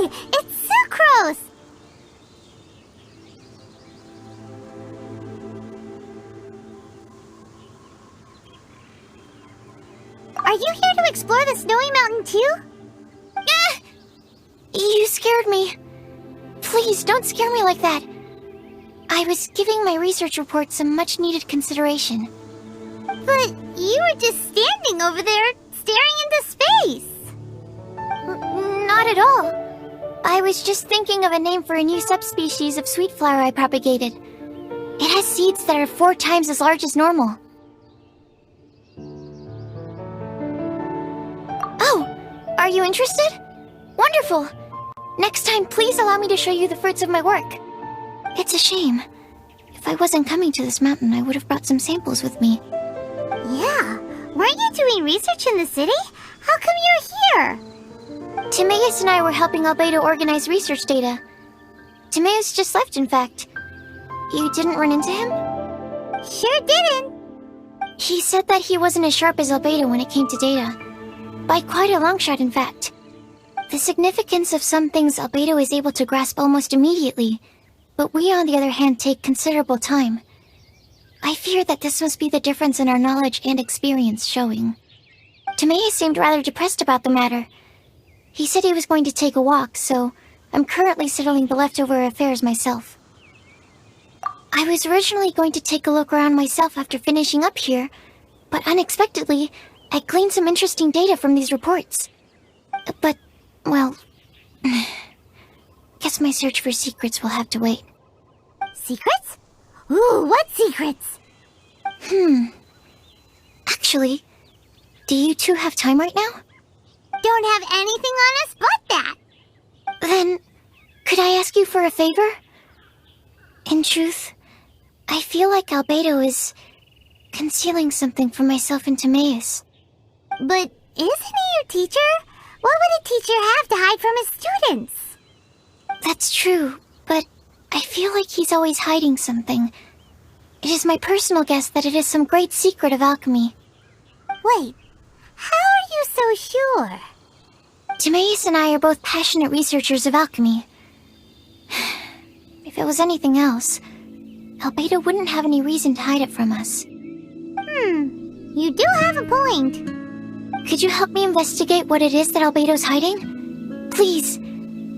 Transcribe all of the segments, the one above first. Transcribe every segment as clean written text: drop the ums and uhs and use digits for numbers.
Hey! It's sucrose! Are you here to explore the snowy mountain too? Ah! You scared me. Please, don't scare me like that. I was giving my research report some much-needed consideration. But you were just standing over there, staring into space. Not at all. I was just thinking of a name for a new subspecies of sweet flower I propagated. It has seeds that are 4 times as large as normal. Oh, are you interested? Wonderful. Next time, please allow me to show you the fruits of my work. It's a shame. If I wasn't coming to this mountain, I would have brought some samples with me. Yeah, weren't you doing research in the city? How come you're here? Timaeus and I were helping Albedo organize research data. Timaeus just left, in fact. You didn't run into him? Sure didn't. He said that he wasn't as sharp as Albedo when it came to data. By quite a long shot, in fact. The significance of some things Albedo is able to grasp almost immediately, but we, on the other hand, take considerable time. I fear that this must be the difference in our knowledge and experience showing. Timaeus seemed rather depressed about the matter. He said he was going to take a walk, so I'm currently settling the leftover affairs myself. I was originally going to take a look around myself after finishing up here, but unexpectedly, I gleaned some interesting data from these reports. But, well, guess my search for secrets will have to wait. Secrets? Ooh, what secrets? Actually, do you two have time right now? Don't have anything on us but that. Then, could I ask you for a favor? In truth, I feel like Albedo is concealing something from myself and Timaeus. But isn't he your teacher? What would a teacher have to hide from his students? That's true, but I feel like he's always hiding something. It is my personal guess that it is some great secret of alchemy. Wait, how are you so sure? Timaeus and I are both passionate researchers of alchemy. If it was anything else, Albedo wouldn't have any reason to hide it from us. You do have a point. Could you help me investigate what it is that Albedo's hiding? Please.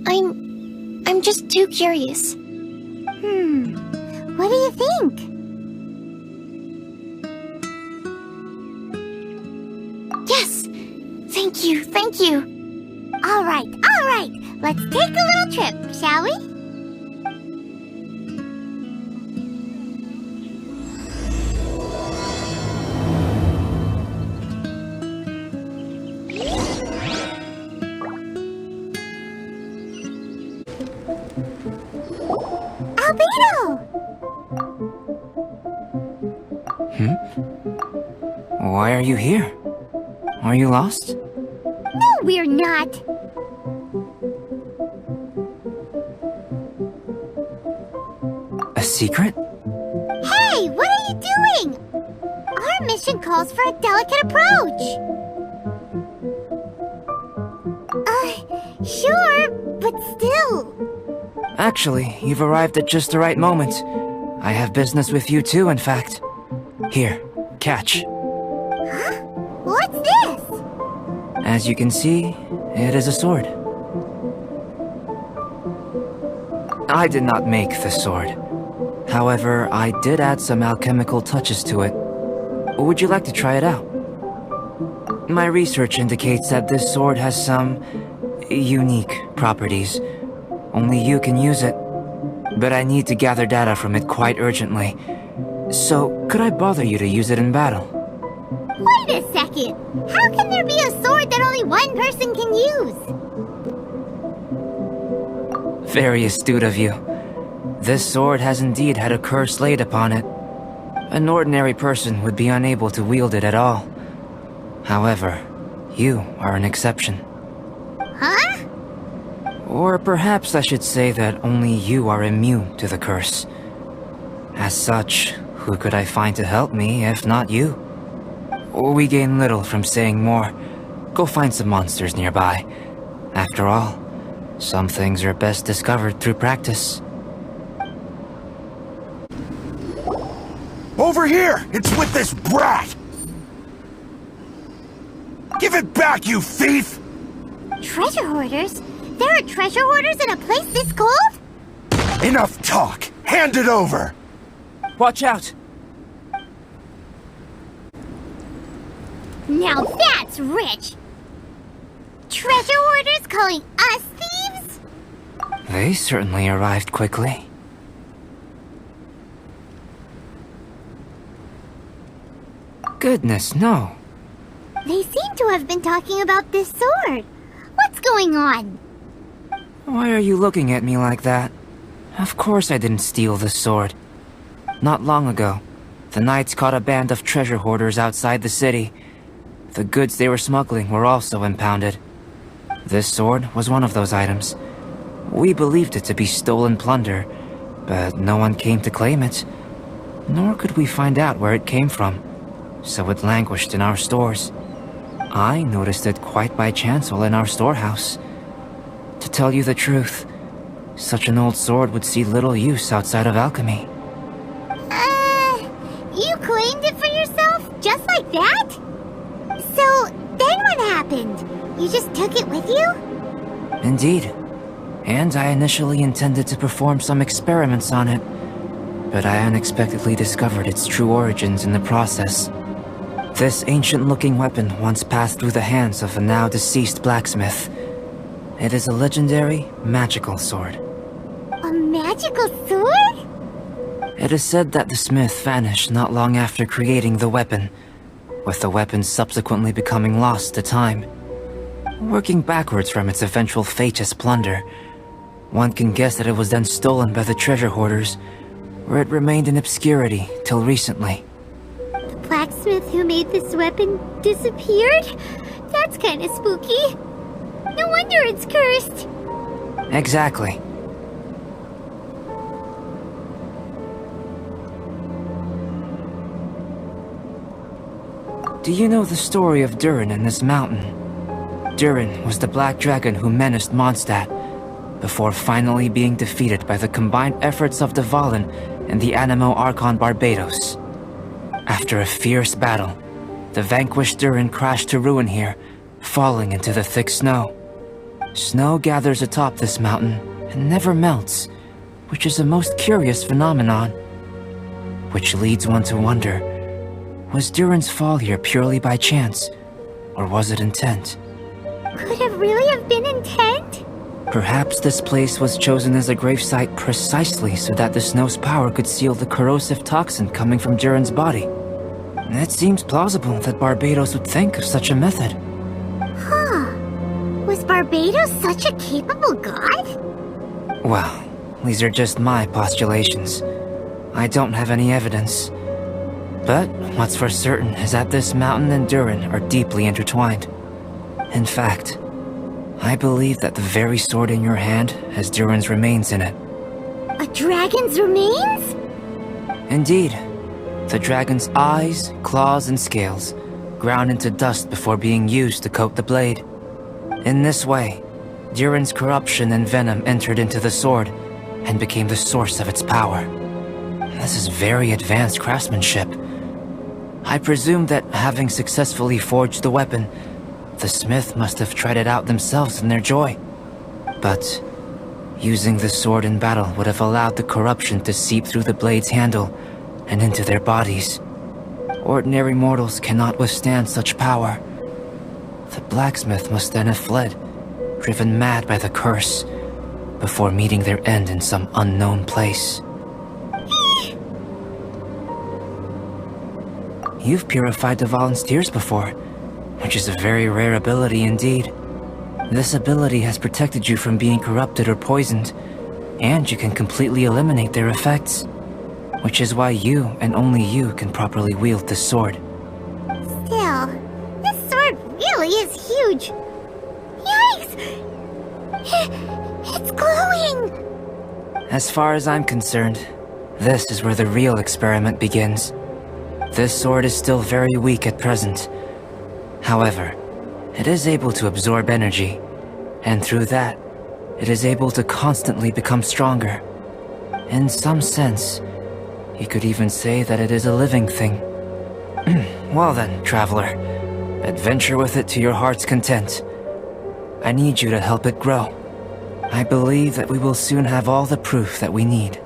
I'm just too curious. What do you think? Yes! Thank you. All right. Let's take a little trip, shall we? Albedo! Why are you here? Are you lost? No, we're not. A secret? Hey, what are you doing? Our mission calls for a delicate approach. Sure, but still. Actually, you've arrived at just the right moment. I have business with you too, in fact. Here, catch. Huh? What's this? As you can see, it is a sword. I did not make the sword. However, I did add some alchemical touches to it. Would you like to try it out? My research indicates that this sword has some unique properties. Only you can use it. But I need to gather data from it quite urgently. So, could I bother you to use it in battle? Wait a second. How can there be a sword that only one person can use? Very astute of you. This sword has indeed had a curse laid upon it. An ordinary person would be unable to wield it at all. However, you are an exception. Huh? Or perhaps I should say that only you are immune to the curse. As such, who could I find to help me if not you? We gain little from saying more. Go find some monsters nearby. After all, Some things are best discovered through practice. Over here! It's with this brat! Give it back, you thief! Treasure hoarders? There are treasure hoarders in a place this cold? Enough talk! Hand it over! Watch out! Now that's rich! Treasure hoarders calling us thieves? They certainly arrived quickly. Goodness, no. They seem to have been talking about this sword. What's going on? Why are you looking at me like that? Of course I didn't steal the sword. Not long ago, the knights caught a band of treasure hoarders outside the city. The goods they were smuggling were also impounded. This sword was one of those items. We believed it to be stolen plunder, but no one came to claim it. Nor could we find out where it came from, so it languished in our stores. I noticed it quite by chance while in our storehouse. To tell you the truth, such an old sword would see little use outside of alchemy. You claimed it for yourself? Just like that? So, then what happened? You just took it with you? Indeed. And I initially intended to perform some experiments on it, but I unexpectedly discovered its true origins in the process. This ancient-looking weapon once passed through the hands of a now-deceased blacksmith. It is a legendary, magical sword. A magical sword? It is said that the smith vanished not long after creating the weapon, with the weapon subsequently becoming lost to time. Working backwards from its eventual fate as plunder, one can guess that it was then stolen by the treasure hoarders, where it remained in obscurity till recently. The blacksmith who made this weapon disappeared? That's kinda spooky. No wonder it's cursed. Exactly. Do you know the story of Durin and this mountain? Durin was the black dragon who menaced Mondstadt, before finally being defeated by the combined efforts of Dvalin and the Animo Archon Barbados. After a fierce battle, the vanquished Durin crashed to ruin here, falling into the thick snow. Snow gathers atop this mountain and never melts, which is a most curious phenomenon. Which leads one to wonder, was Durin's fall here purely by chance, or was it intent? Could it really have been intent? Perhaps this place was chosen as a gravesite precisely so that the snow's power could seal the corrosive toxin coming from Durin's body. It seems plausible that Barbados would think of such a method. Huh. Was Barbados such a capable god? Well, these are just my postulations. I don't have any evidence. But what's for certain is that this mountain and Durin are deeply intertwined. In fact, I believe that the very sword in your hand has Durin's remains in it. A dragon's remains? Indeed. The dragon's eyes, claws, and scales ground into dust before being used to coat the blade. In this way, Durin's corruption and venom entered into the sword and became the source of its power. This is very advanced craftsmanship. I presume that having successfully forged the weapon, the smith must have tried it out themselves in their joy. But using the sword in battle would have allowed the corruption to seep through the blade's handle and into their bodies. Ordinary mortals cannot withstand such power. The blacksmith must then have fled, driven mad by the curse, before meeting their end in some unknown place. You've purified Dvalin's tears before, which is a very rare ability indeed. This ability has protected you from being corrupted or poisoned, and you can completely eliminate their effects, which is why you and only you can properly wield this sword. Still, this sword really is huge. Yikes! It's glowing! As far as I'm concerned, this is where the real experiment begins. This sword is still very weak at present. However, it is able to absorb energy, and through that, it is able to constantly become stronger. In some sense, you could even say that it is a living thing. Well then, traveler, adventure with it to your heart's content. I need you to help it grow. I believe that we will soon have all the proof that we need.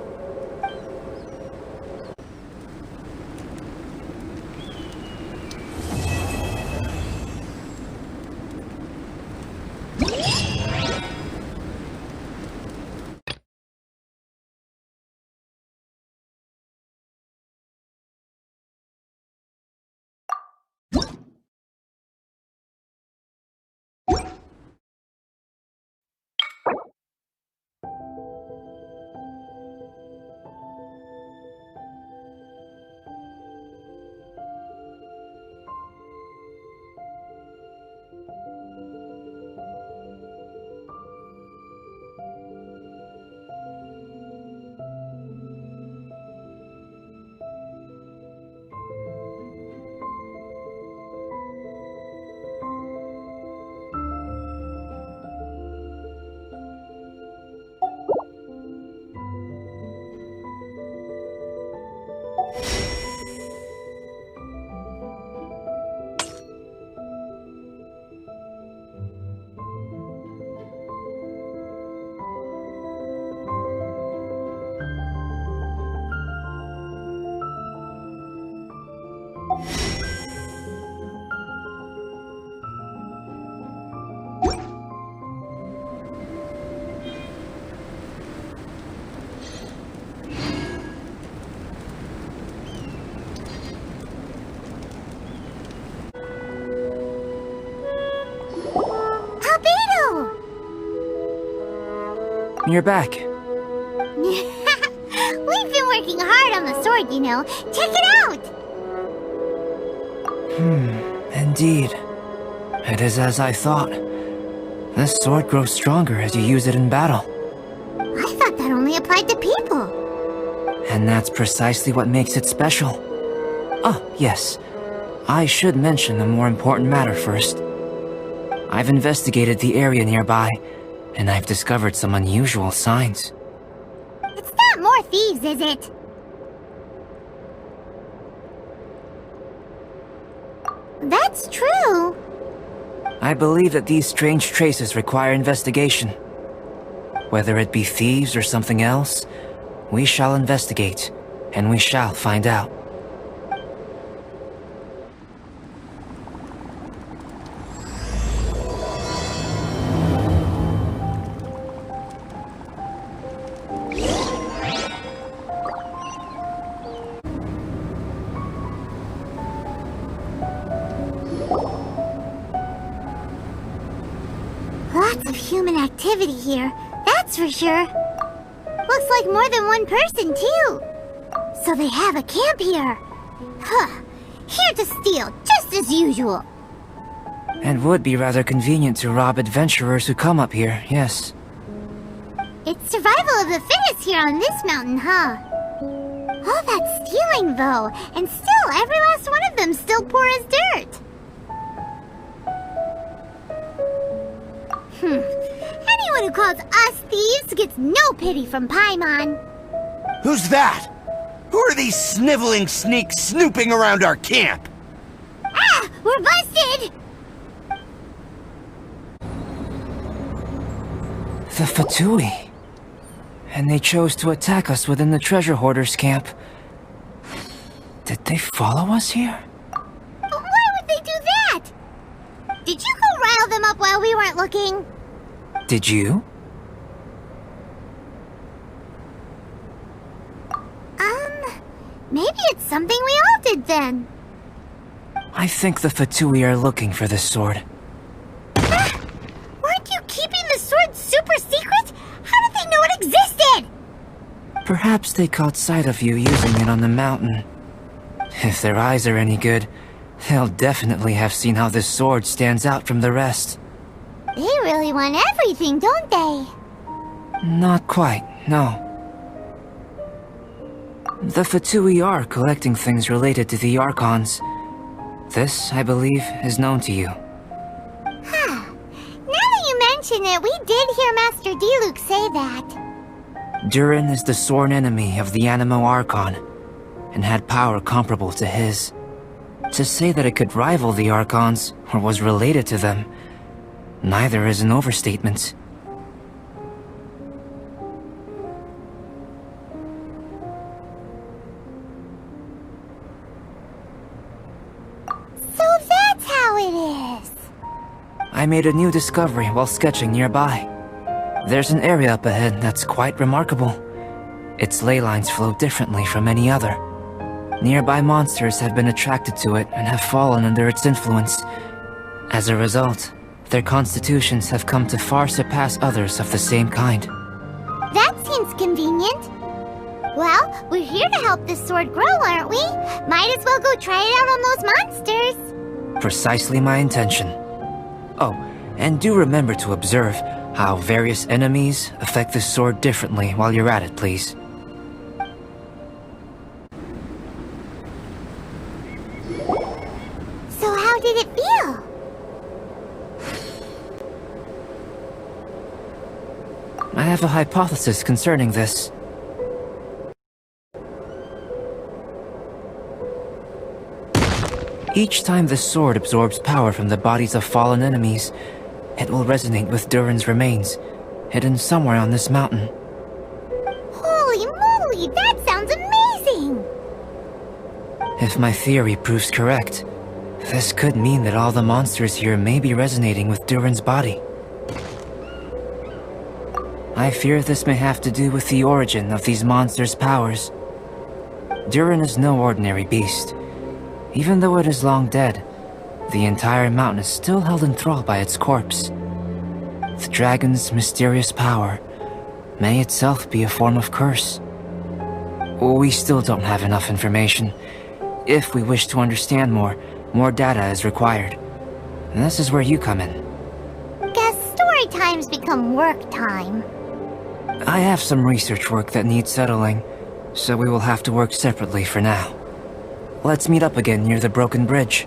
You're back. We've been working hard on the sword, you know. Check it out! Indeed. It is as I thought. This sword grows stronger as you use it in battle. I thought that only applied to people. And that's precisely what makes it special. Oh, yes. I should mention a more important matter first. I've investigated the area nearby, and I've discovered some unusual signs. It's not more thieves, is it? That's true. I believe that these strange traces require investigation. Whether it be thieves or something else, we shall investigate, and we shall find out. Lots of human activity here, that's for sure. Looks like more than one person, too. So they have a camp here. Huh. Here to steal, just as usual. It would be rather convenient to rob adventurers who come up here, yes. It's survival of the fittest here on this mountain, huh? All that stealing, though, and still every last one of them still poor as dirt. Anyone who calls us thieves gets no pity from Paimon. Who's that? Who are these sniveling sneaks snooping around our camp? Ah! We're busted! The Fatui. And they chose to attack us within the treasure hoarders' camp. Did they follow us here? But why would they do that? Did you go rile them up while we weren't looking? Did you? Maybe it's something we all did then. I think the Fatui are looking for this sword. Weren't you keeping the sword super secret? How did they know it existed? Perhaps they caught sight of you using it on the mountain. If their eyes are any good, they'll definitely have seen how this sword stands out from the rest. They really want everything, don't they? Not quite, no. The Fatui are collecting things related to the Archons. This, I believe, is known to you. Huh. Now that you mention it, we did hear Master Diluc say that. Durin is the sworn enemy of the Animo Archon, and had power comparable to his. To say that it could rival the Archons, or was related to them, neither is an overstatement. So that's how it is! I made a new discovery while sketching nearby. There's an area up ahead that's quite remarkable. Its ley lines flow differently from any other. Nearby monsters have been attracted to it and have fallen under its influence. As a result, their constitutions have come to far surpass others of the same kind. That seems convenient. Well, we're here to help this sword grow, aren't we? Might as well go try it out on those monsters. Precisely my intention. Oh, and do remember to observe how various enemies affect the sword differently while you're at it, please. So how did it feel? I have a hypothesis concerning this. Each time the sword absorbs power from the bodies of fallen enemies, it will resonate with Durin's remains, hidden somewhere on this mountain. Holy moly, that sounds amazing! If my theory proves correct, this could mean that all the monsters here may be resonating with Durin's body. I fear this may have to do with the origin of these monsters' powers. Durin is no ordinary beast. Even though it is long dead, the entire mountain is still held in thrall by its corpse. The dragon's mysterious power may itself be a form of curse. We still don't have enough information. If we wish to understand more data is required. And this is where you come in. Guess story times become work time. I have some research work that needs settling, so we will have to work separately for now. Let's meet up again near the broken bridge.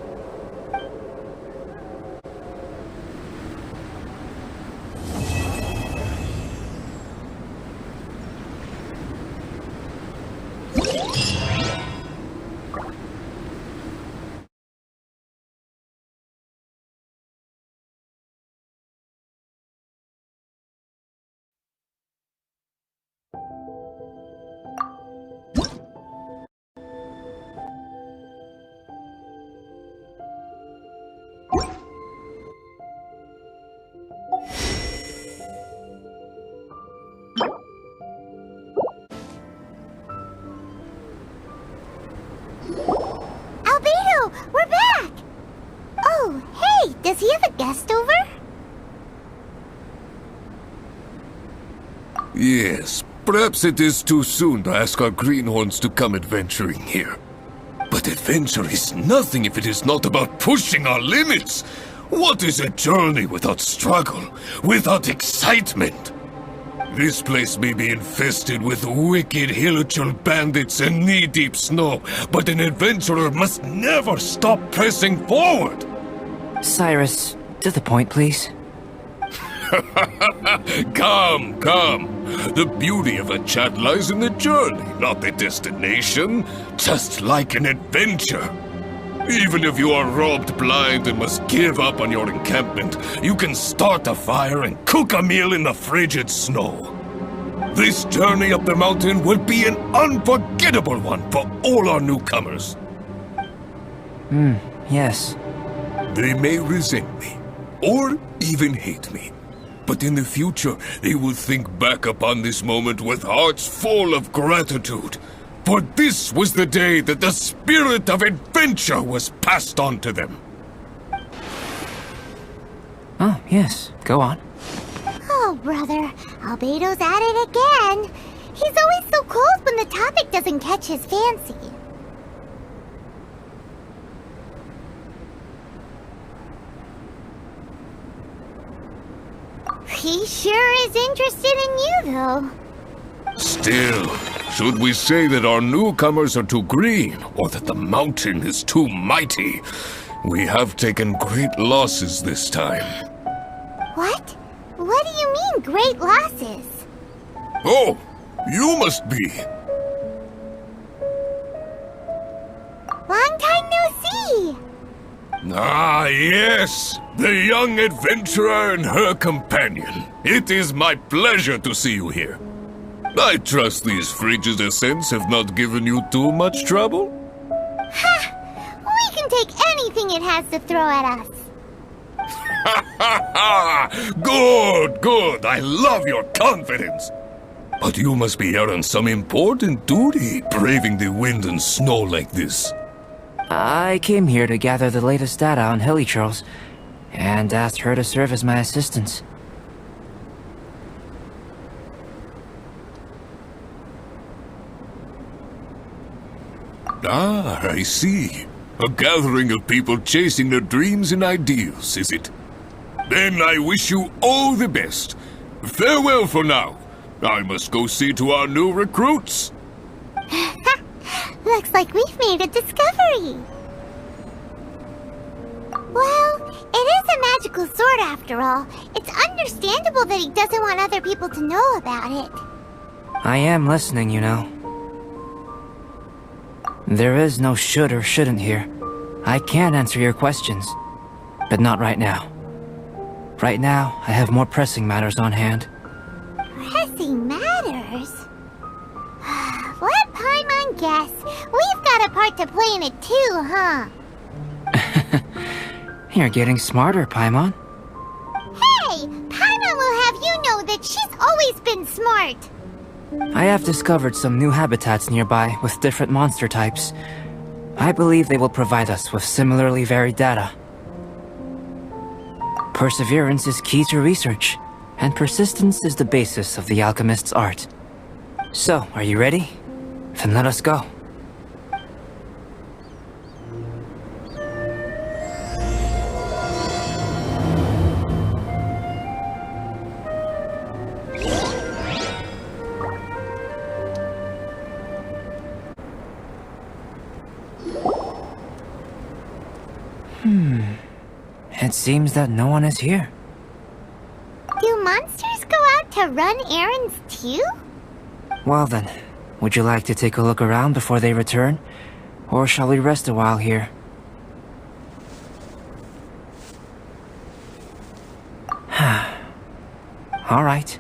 Albedo, we're back! Oh, hey, does he have a guest over? Yes, perhaps it is too soon to ask our greenhorns to come adventuring here. But adventure is nothing if it is not about pushing our limits. What is a journey without struggle, without excitement? This place may be infested with wicked hilichurl bandits and knee-deep snow, but an adventurer must never stop pressing forward! Cyrus, to the point, please. Come, come. The beauty of a chat lies in the journey, not the destination. Just like an adventure. Even if you are robbed blind and must give up on your encampment, you can start a fire and cook a meal in the frigid snow. This journey up the mountain will be an unforgettable one for all our newcomers. Yes. They may resent me, or even hate me. But in the future, they will think back upon this moment with hearts full of gratitude. For this was the day that the spirit of adventure was passed on to them. Oh, yes. Go on. Oh, brother, Albedo's at it again. He's always so cold when the topic doesn't catch his fancy. He sure is interested in you, though. Still, should we say that our newcomers are too green, or that the mountain is too mighty? We have taken great losses this time. What? What do you mean, great losses? Oh, you must be. Long time no see! Ah, yes. The young adventurer and her companion. It is my pleasure to see you here. I trust these frigid ascents have not given you too much trouble? Ha! We can take anything it has to throw at us. Ha ha ha! Good, good. I love your confidence. But you must be here on some important duty, braving the wind and snow like this. I came here to gather the latest data on Hilichurls, and asked her to serve as my assistant. Ah, I see. A gathering of people chasing their dreams and ideals, is it? Then I wish you all the best. Farewell for now. I must go see to our new recruits. Looks like we've made a discovery. Well, it is a magical sword after all. It's understandable that he doesn't want other people to know about it. I am listening, you know. There is no should or shouldn't here. I can answer your questions, but not right now. Right now, I have more pressing matters on hand. Pressing matters? Let Paimon guess. We've got a part to play in it too, huh? You're getting smarter, Paimon. Hey! Paimon will have you know that she's always been smart. I have discovered some new habitats nearby with different monster types. I believe they will provide us with similarly varied data. Perseverance is key to research, and persistence is the basis of the alchemist's art. So, are you ready? Then let us go. It seems that no one is here. Do monsters go out to run errands too? Well then, would you like to take a look around before they return? Or shall we rest a while here? Alright.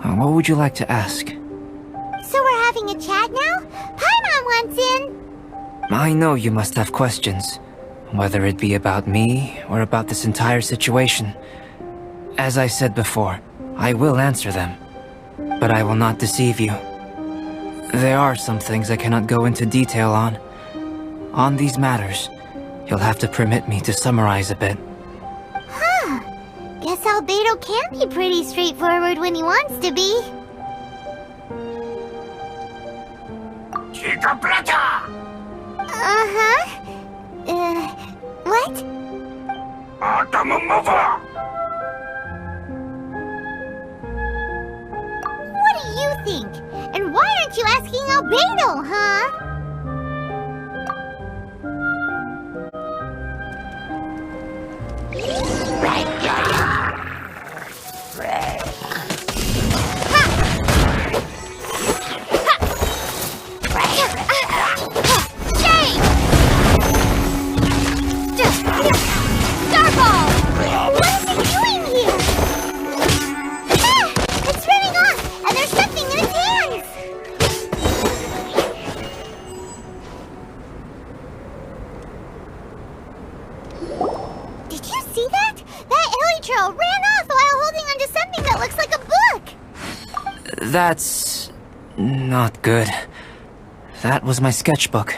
What would you like to ask? So we're having a chat now? Paimon wants in! I know you must have questions, whether it be about me or about this entire situation. As I said before, I will answer them, but I will not deceive you. There are some things I cannot go into detail on. On these matters, you'll have to permit me to summarize a bit. Huh. Guess Albedo can be pretty straightforward when he wants to be. Uh-huh. What? What do you think? And why aren't you asking Albedo, huh? That's not good. That was my sketchbook.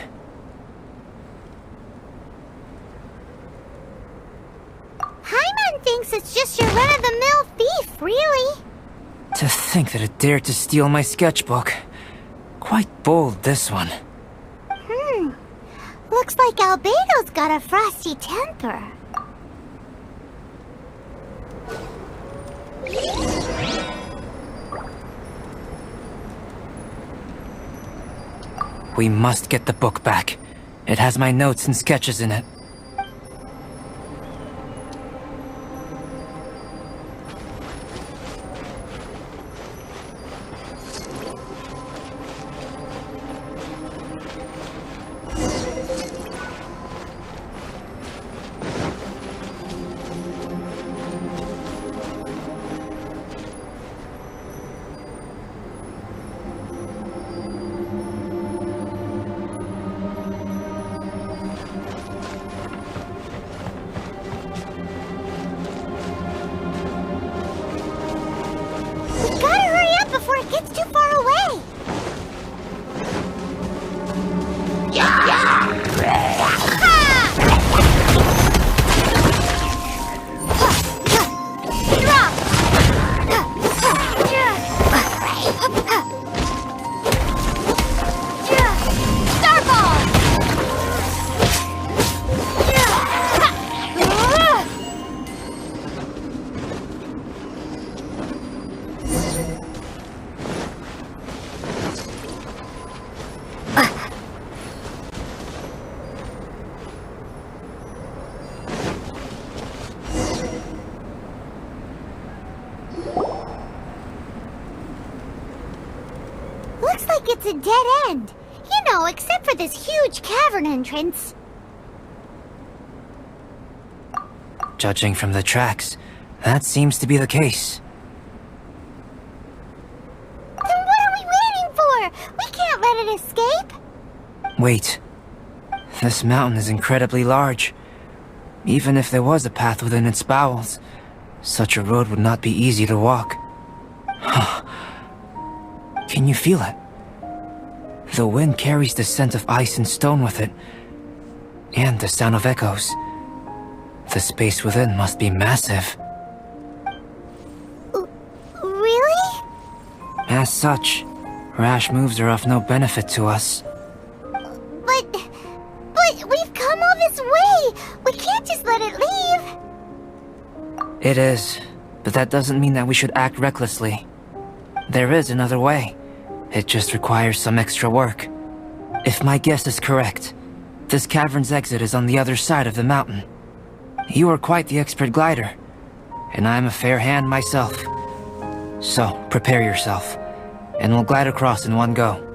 Paimon thinks it's just your run-of-the-mill thief, really. To think that it dared to steal my sketchbook. Quite bold, this one. Looks like Albedo's got a frosty temper. We must get the book back. It has my notes and sketches in it. before it gets too far away. Looks like it's a dead end. You know, except for this huge cavern entrance. Judging from the tracks, that seems to be the case. Then what are we waiting for? We can't let it escape. Wait. This mountain is incredibly large. Even if there was a path within its bowels, such a road would not be easy to walk. Can you feel it? The wind carries the scent of ice and stone with it, and the sound of echoes. The space within must be massive. Really? As such, rash moves are of no benefit to us. But we've come all this way. We can't just let it leave. It is, but that doesn't mean that we should act recklessly. There is another way. It just requires some extra work. If my guess is correct, this cavern's exit is on the other side of the mountain. You are quite the expert glider, and I am a fair hand myself. So, prepare yourself, and we'll glide across in one go.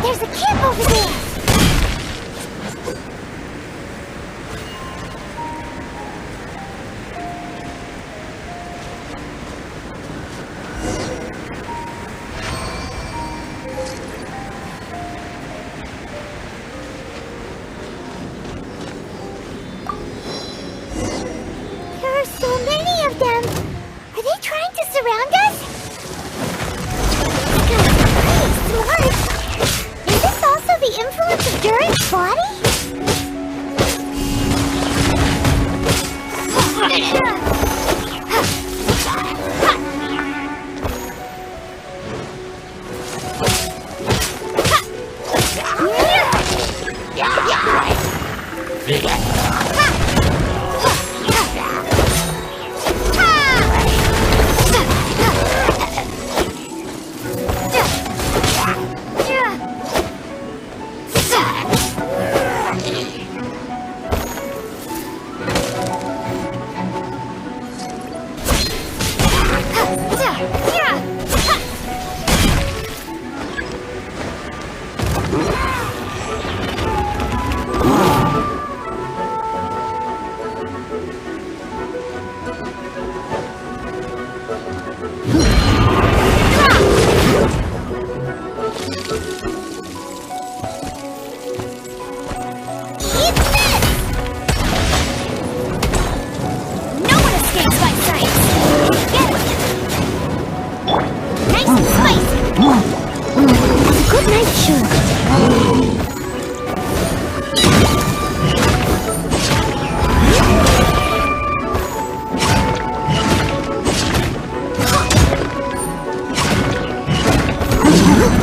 There's a camp over there! There are so many of them! Are they trying to surround us? This guy's pretty smart! Is this also the influence of Durin's body?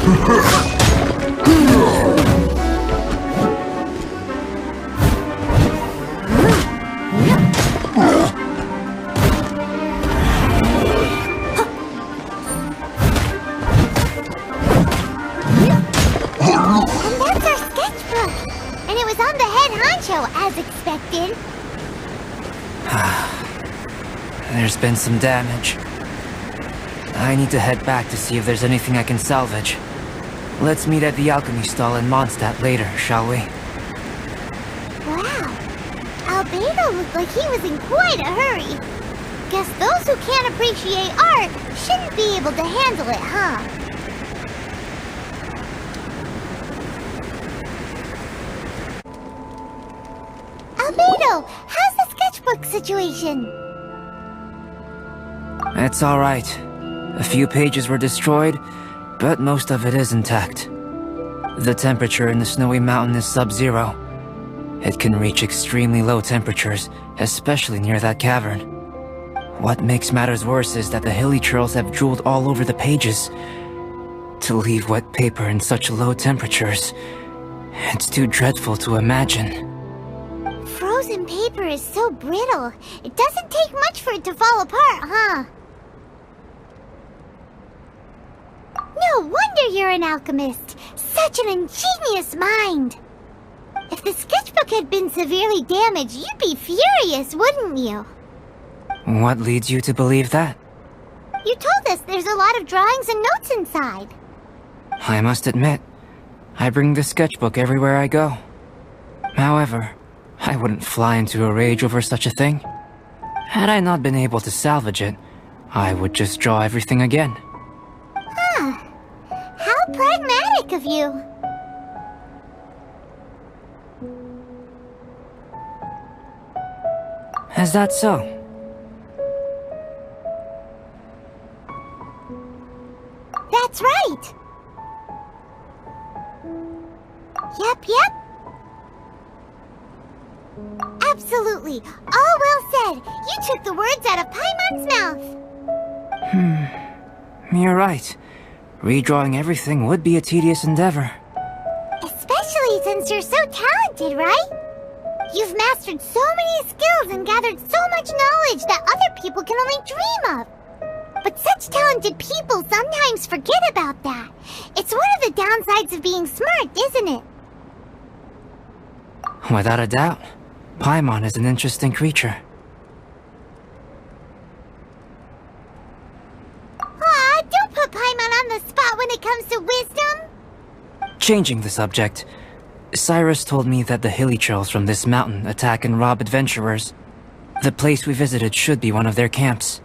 That's our sketchbook! And it was on the head honcho, as expected. There's been some damage. I need to head back to see if there's anything I can salvage. Let's meet at the alchemy stall in Mondstadt later, shall we? Wow. Albedo looked like he was in quite a hurry. Guess those who can't appreciate art shouldn't be able to handle it, huh? Albedo, how's the sketchbook situation? It's alright. A few pages were destroyed, but most of it is intact. The temperature in the snowy mountain is sub-zero. It can reach extremely low temperatures, especially near that cavern. What makes matters worse is that the hilly churls have drooled all over the pages. To leave wet paper in such low temperatures, it's too dreadful to imagine. Frozen paper is so brittle. It doesn't take much for it to fall apart, huh? No wonder you're an alchemist. Such an ingenious mind. If the sketchbook had been severely damaged, you'd be furious, wouldn't you? What leads you to believe that? You told us there's a lot of drawings and notes inside. I must admit, I bring the sketchbook everywhere I go. However, I wouldn't fly into a rage over such a thing. Had I not been able to salvage it, I would just draw everything again. Huh. How pragmatic of you. Is that so? That's right. Yep. Absolutely. All well said. You took the words out of Paimon's mouth. You're right. Redrawing everything would be a tedious endeavor. Especially since you're so talented, right? You've mastered so many skills and gathered so much knowledge that other people can only dream of. But such talented people sometimes forget about that. It's one of the downsides of being smart, isn't it? Without a doubt, Paimon is an interesting creature. Aw, don't put Paimon on the spot when it comes to wisdom. Changing the subject, Cyrus told me that the hilly churls from this mountain attack and rob adventurers. The place we visited should be one of their camps.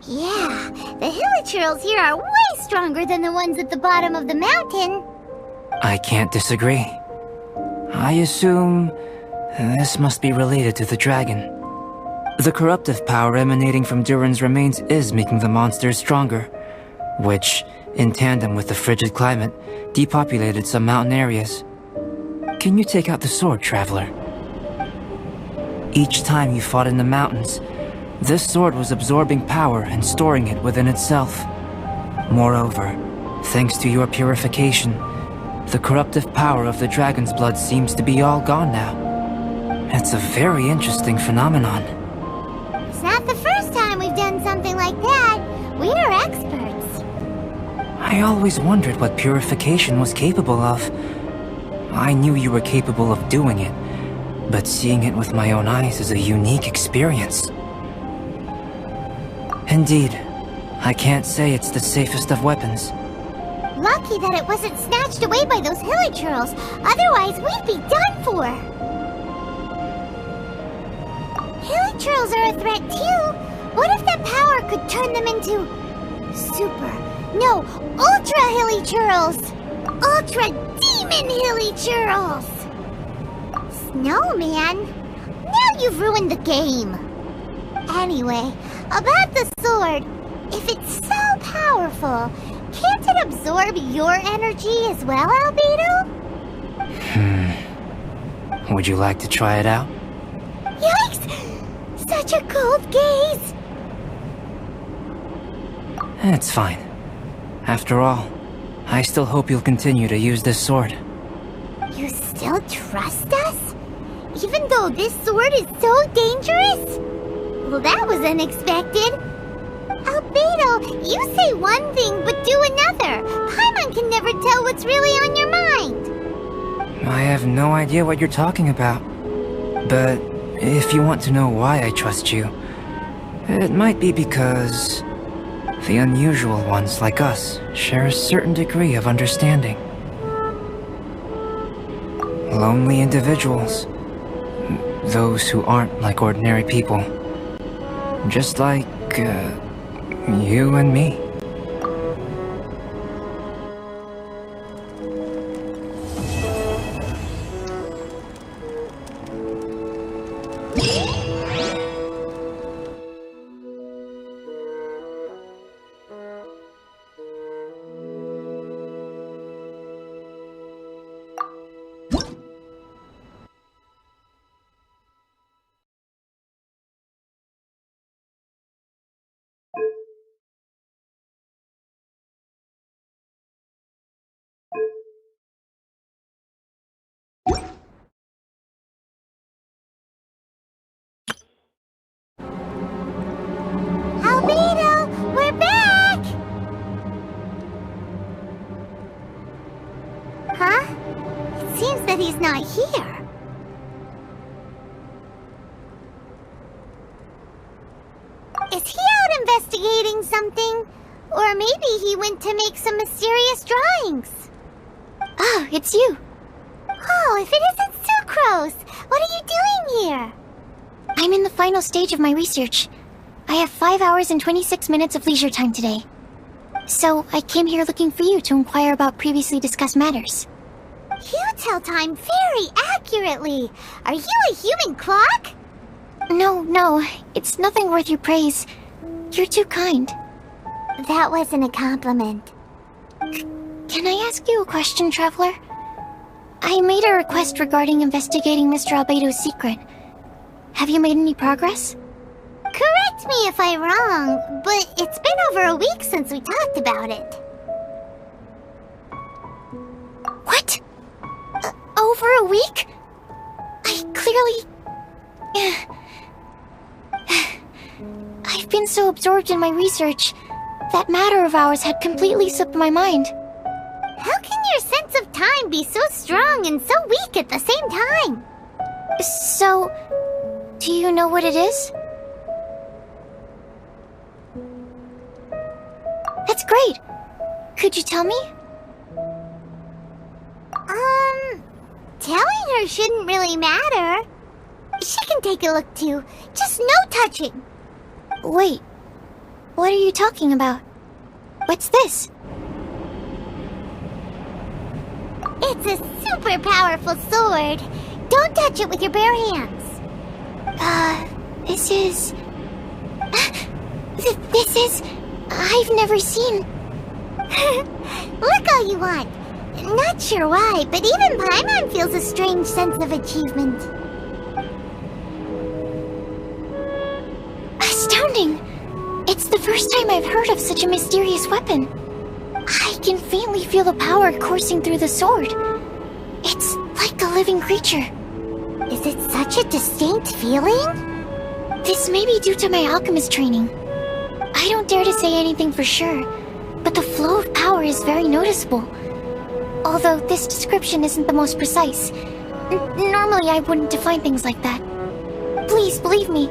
Yeah, the hilly churls here are way stronger than the ones at the bottom of the mountain. I can't disagree. I assume this must be related to the dragon. The corruptive power emanating from Durin's remains is making the monsters stronger, which, in tandem with the frigid climate, depopulated some mountain areas. Can you take out the sword, traveler? Each time you fought in the mountains, this sword was absorbing power and storing it within itself. Moreover, thanks to your purification, the corruptive power of the dragon's blood seems to be all gone now. It's a very interesting phenomenon. It's not the first time we've done something like that. We're experts. I always wondered what purification was capable of. I knew you were capable of doing it, but seeing it with my own eyes is a unique experience. Indeed, I can't say it's the safest of weapons. Lucky that it wasn't snatched away by those hilly churls. Otherwise, we'd be done for. Hilly churls are a threat too. What if that power could turn them into ultra hilly churls? Ultra demon hilly churls. Snowman, now you've ruined the game. Anyway, about the sword, if it's so powerful, can't it absorb your energy as well, Albedo? Would you like to try it out? Yikes! Such a cold gaze! It's fine. After all, I still hope you'll continue to use this sword. You still trust us? Even though this sword is so dangerous? Well, that was unexpected. Albedo, you say one thing but do another. Paimon can never tell what's really on your mind. I have no idea what you're talking about. But if you want to know why I trust you, it might be because the unusual ones like us share a certain degree of understanding. Lonely individuals. Those who aren't like ordinary people. Just like, you and me. Albedo, we're back! Huh? It seems that he's not here. Is he out investigating something? Or maybe he went to make some mysterious drawings. Ah, it's you. Oh, if it isn't Sucrose! What are you doing here? I'm in the final stage of my research. I have 5 hours and 26 minutes of leisure time today. So, I came here looking for you to inquire about previously discussed matters. You tell time very accurately. Are you a human clock? No, it's nothing worth your praise. You're too kind. That wasn't a compliment. Can I ask you a question, Traveler? I made a request regarding investigating Mr. Albedo's secret. Have you made any progress? Correct me if I'm wrong, but it's been over a week since we talked about it. What? Over a week? I clearly... I've been so absorbed in my research, that matter of ours had completely slipped my mind. How can your sense of time be so strong and so weak at the same time? So, do you know what it is? That's great. Could you tell me? Telling her shouldn't really matter. She can take a look too, just no touching. Wait, what are you talking about? What's this? It's a super powerful sword. Don't touch it with your bare hands. This is... This is... I've never seen... Look all you want. Not sure why, but even Paimon feels a strange sense of achievement. Astounding! It's the first time I've heard of such a mysterious weapon. I can faintly feel the power coursing through the sword. It's like a living creature. Is it such a distinct feeling? This may be due to my alchemist training. I don't dare to say anything for sure, but the flow of power is very noticeable. Although this description isn't the most precise. Normally I wouldn't define things like that. Please believe me,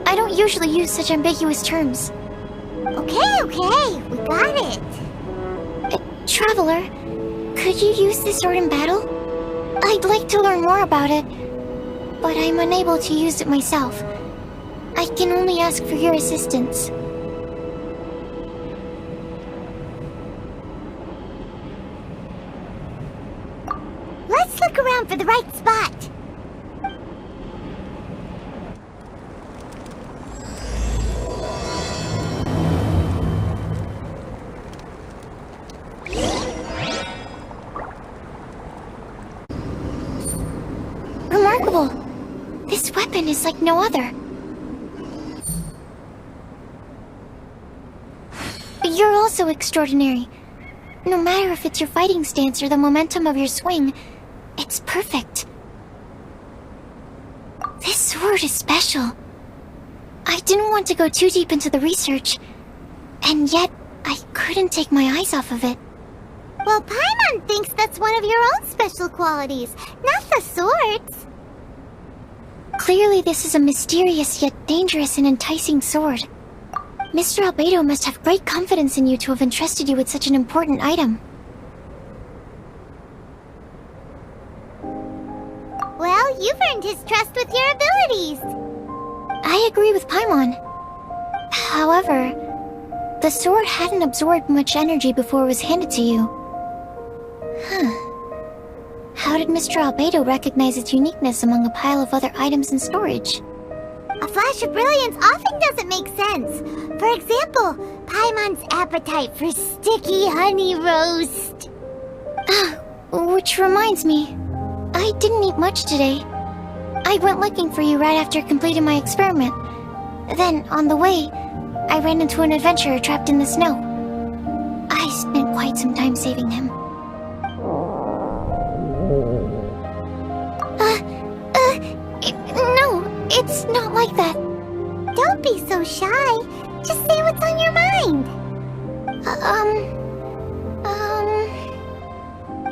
I don't usually use such ambiguous terms. Okay, we got it. Traveler, could you use this sword in battle? I'd like to learn more about it, but I'm unable to use it myself. I can only ask for your assistance. Let's look around for the right spot. Remarkable! This weapon is like no other. You're also extraordinary. No matter if it's your fighting stance or the momentum of your swing, it's perfect. This sword is special. I didn't want to go too deep into the research, and yet I couldn't take my eyes off of it. Well, Paimon thinks that's one of your own special qualities, not the sword's. Clearly this is a mysterious yet dangerous and enticing sword. Mr. Albedo must have great confidence in you to have entrusted you with such an important item. Well, you've earned his trust with your abilities. I agree with Paimon. However, the sword hadn't absorbed much energy before it was handed to you. How did Mr. Albedo recognize its uniqueness among a pile of other items in storage? A flash of brilliance often doesn't make sense. For example, Paimon's appetite for sticky honey roast. Which reminds me, I didn't eat much today. I went looking for you right after completing my experiment. Then, on the way, I ran into an adventurer trapped in the snow. I spent quite some time saving him. No, it's not like that. Don't be so shy. Just say what's on your mind.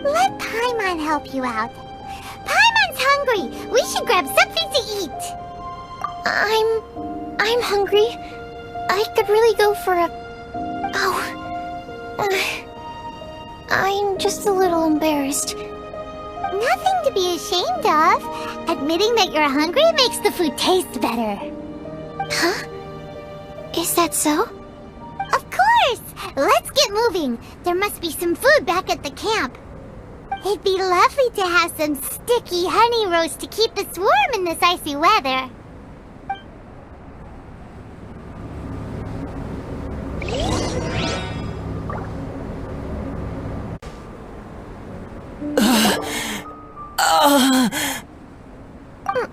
Let Paimon help you out. Paimon's hungry. We should grab something to eat. I'm hungry. I could really go for a... I'm just a little embarrassed. Nothing to be ashamed of. Admitting that you're hungry makes the food taste better. Huh? Is that so? Of course! Let's get moving. There must be some food back at the camp. It'd be lovely to have some sticky honey roast to keep us warm in this icy weather.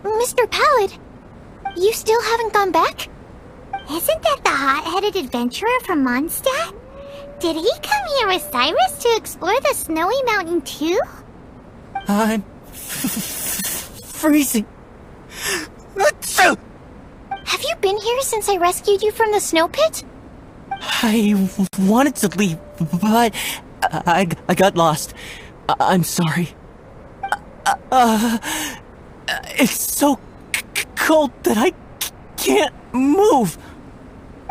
Mr. Pallid, you still haven't gone back? Isn't that the hot-headed adventurer from Mondstadt? Did he come here with Cyrus to explore the snowy mountain too? I'm freezing. Have you been here since I rescued you from the snow pit? I wanted to leave, but I got lost. I'm sorry. It's so cold that I can't move.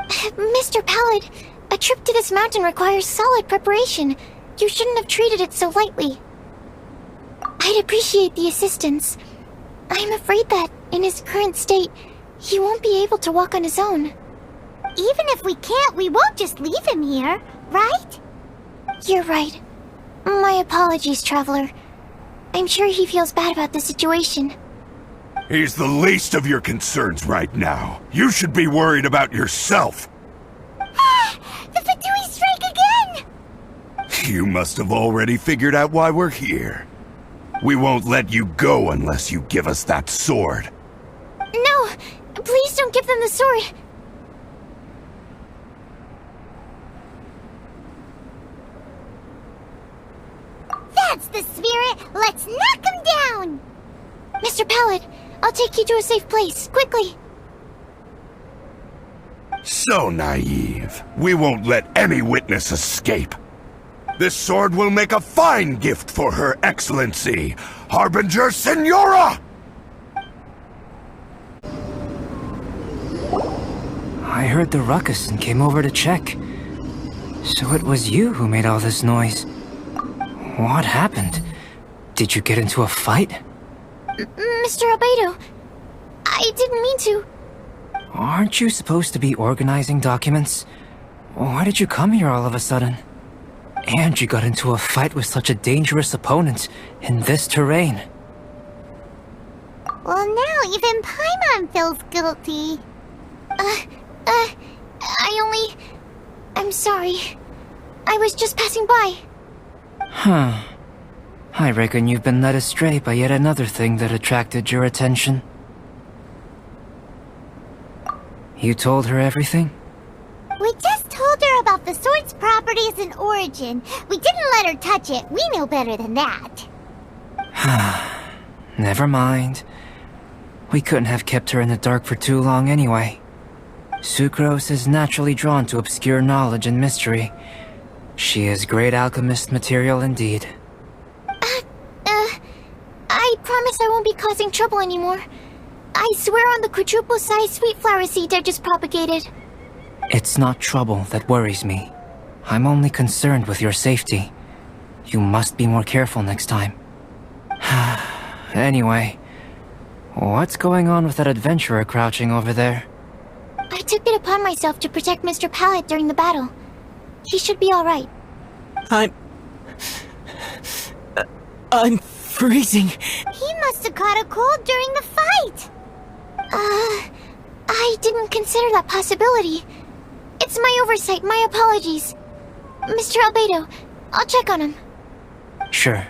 Mr. Pallid, a trip to this mountain requires solid preparation. You shouldn't have treated it so lightly. I'd appreciate the assistance. I'm afraid that, in his current state, he won't be able to walk on his own. Even if we can't, we won't just leave him here, right? You're right. My apologies, Traveler. I'm sure he feels bad about the situation. He's the least of your concerns right now. You should be worried about yourself. The Fatui strike again! You must have already figured out why we're here. We won't let you go unless you give us that sword. No! Please don't give them the sword! That's the spirit! Let's knock him down! Mr. Pallid, I'll take you to a safe place, quickly! So naive. We won't let any witness escape. This sword will make a fine gift for Her Excellency, Harbinger Signora! I heard the ruckus and came over to check. So it was you who made all this noise. What happened? Did you get into a fight? Mr. Albedo, I didn't mean to. Aren't you supposed to be organizing documents? Why did you come here all of a sudden? And you got into a fight with such a dangerous opponent in this terrain. Well, now even Paimon feels guilty. I'm sorry. I was just passing by. Huh. I reckon you've been led astray by yet another thing that attracted your attention. You told her everything? We just told her about the sword's properties and origin. We didn't let her touch it. We knew better than that. Never mind. We couldn't have kept her in the dark for too long anyway. Sucrose is naturally drawn to obscure knowledge and mystery. She is great alchemist material indeed. I promise I won't be causing trouble anymore. I swear on the quadruple-sized sweet flower seed I just propagated. It's not trouble that worries me. I'm only concerned with your safety. You must be more careful next time. Anyway, what's going on with that adventurer crouching over there? I took it upon myself to protect Mr. Pallet during the battle. He should be alright. I'm freezing. He must have caught a cold during the fight. I didn't consider that possibility. It's my oversight, my apologies. Mr. Albedo, I'll check on him. Sure.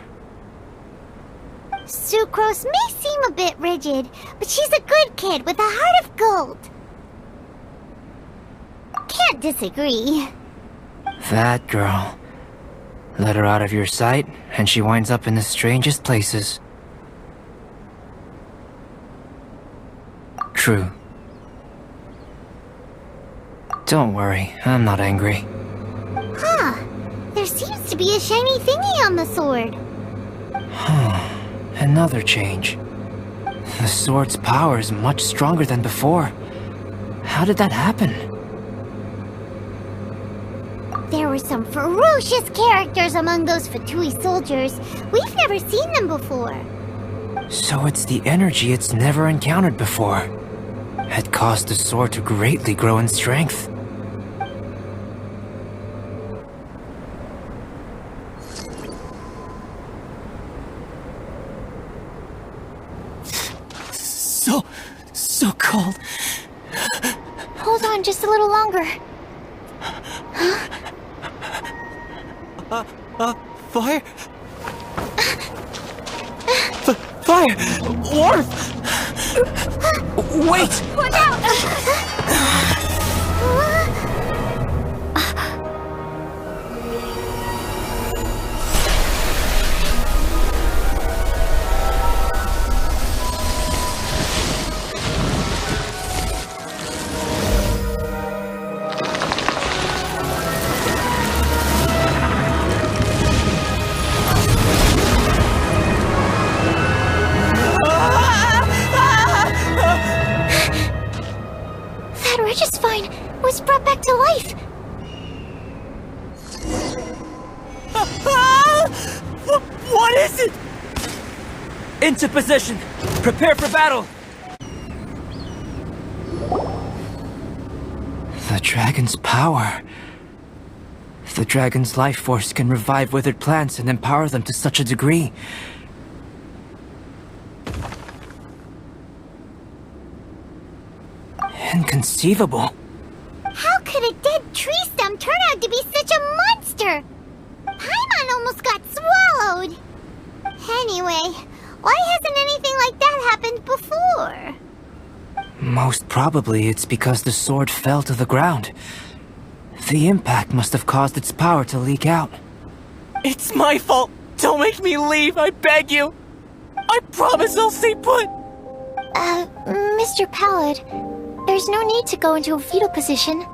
Sucrose may seem a bit rigid, but she's a good kid with a heart of gold. Can't disagree. That girl. Let her out of your sight, and she winds up in the strangest places. True. Don't worry, I'm not angry. Huh. There seems to be a shiny thingy on the sword. Another change. The sword's power is much stronger than before. How did that happen? There were some ferocious characters among those Fatui soldiers. We've never seen them before. So it's the energy it's never encountered before. It caused the sword to greatly grow in strength. So cold. Hold on just a little longer. Fire? Fire! Warmth! Wait! Look out! That Regis-Vine was brought back to life. What is it? Into position! Prepare for battle! The dragon's power. The dragon's life force can revive withered plants and empower them to such a degree. Inconceivable. How could a dead tree stem turn out to be such a monster? Paimon almost got swallowed. Anyway, why hasn't anything like that happened before? Most probably it's because the sword fell to the ground. The impact must have caused its power to leak out. It's my fault! Don't make me leave, I beg you! I promise I'll stay put! Mr. Pallet, there's no need to go into a fetal position.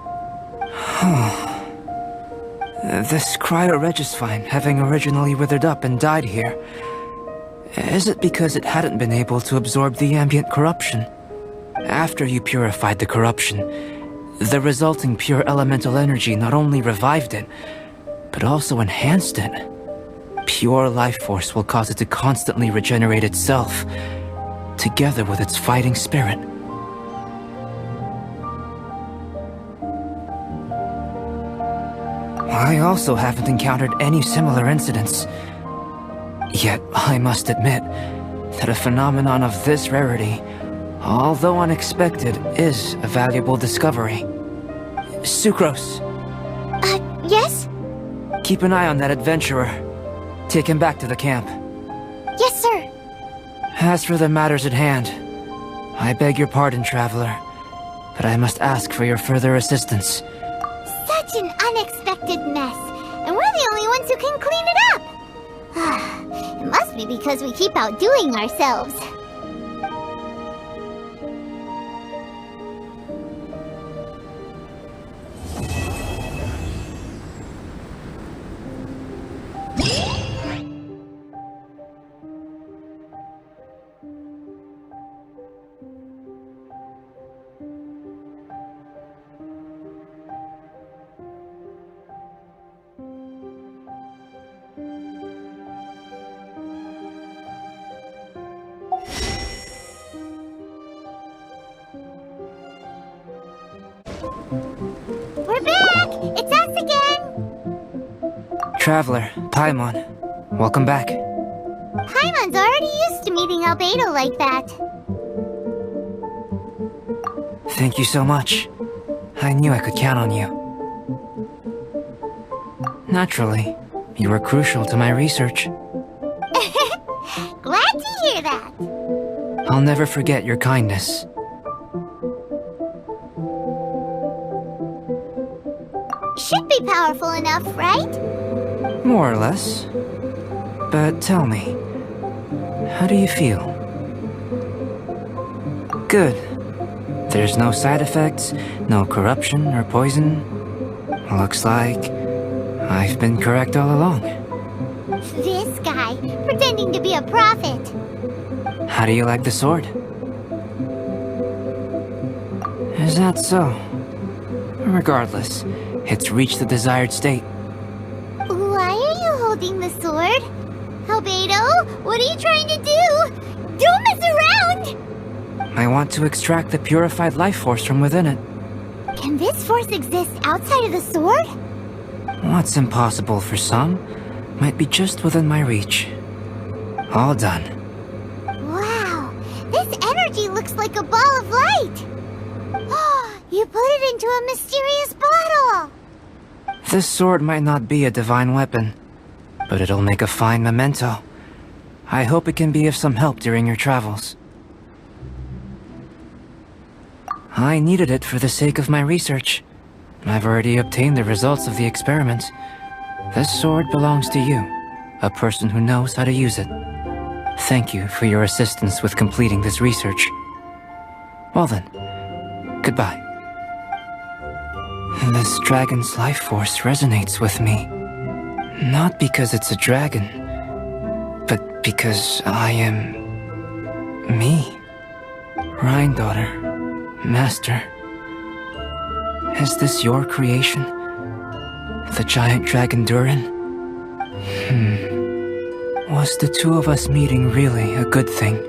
This cryo-Regis-Vine, having originally withered up and died here, is it because it hadn't been able to absorb the ambient corruption? After you purified the corruption, the resulting pure elemental energy not only revived it, but also enhanced it. Pure life force will cause it to constantly regenerate itself, together with its fighting spirit. I also haven't encountered any similar incidents. Yet, I must admit that a phenomenon of this rarity, although unexpected, is a valuable discovery. Sucrose, Yes? keep an eye on that adventurer. Take him back to the camp. Yes, sir. As for the matters at hand, I beg your pardon, traveler, but I must ask for your further assistance. such an unexpected mess, and we're the only ones who can clean it up. It must be because we keep outdoing ourselves. We're back! It's us again! Traveler, Paimon, welcome back. Paimon's already used to meeting Albedo like that. Thank you so much. I knew I could count on you. Naturally, you were crucial to my research. Glad to hear that. I'll never forget your kindness. Should be powerful enough, right? More or less. But tell me, how do you feel? Good. There's no side effects, no corruption or poison. Looks like I've been correct all along. This guy, pretending to be a prophet. How do you like the sword? Is that so? Regardless, it's reached the desired state. Why are you holding the sword? Albedo, what are you trying to do? Don't mess around! I want to extract the purified life force from within it. Can this force exist outside of the sword? What's impossible for some might be just within my reach. All done. Wow, this energy looks like a ball of light! You put it into a mysterious bottle! This sword might not be a divine weapon, but it'll make a fine memento. I hope it can be of some help during your travels. I needed it for the sake of my research. I've already obtained the results of the experiment. This sword belongs to you, a person who knows how to use it. Thank you for your assistance with completing this research. Well then, goodbye. This dragon's life force resonates with me. Not because it's a dragon, but because I am me. Rhine daughter, master. Is this your creation? The giant dragon Durin? Was the two of us meeting really a good thing?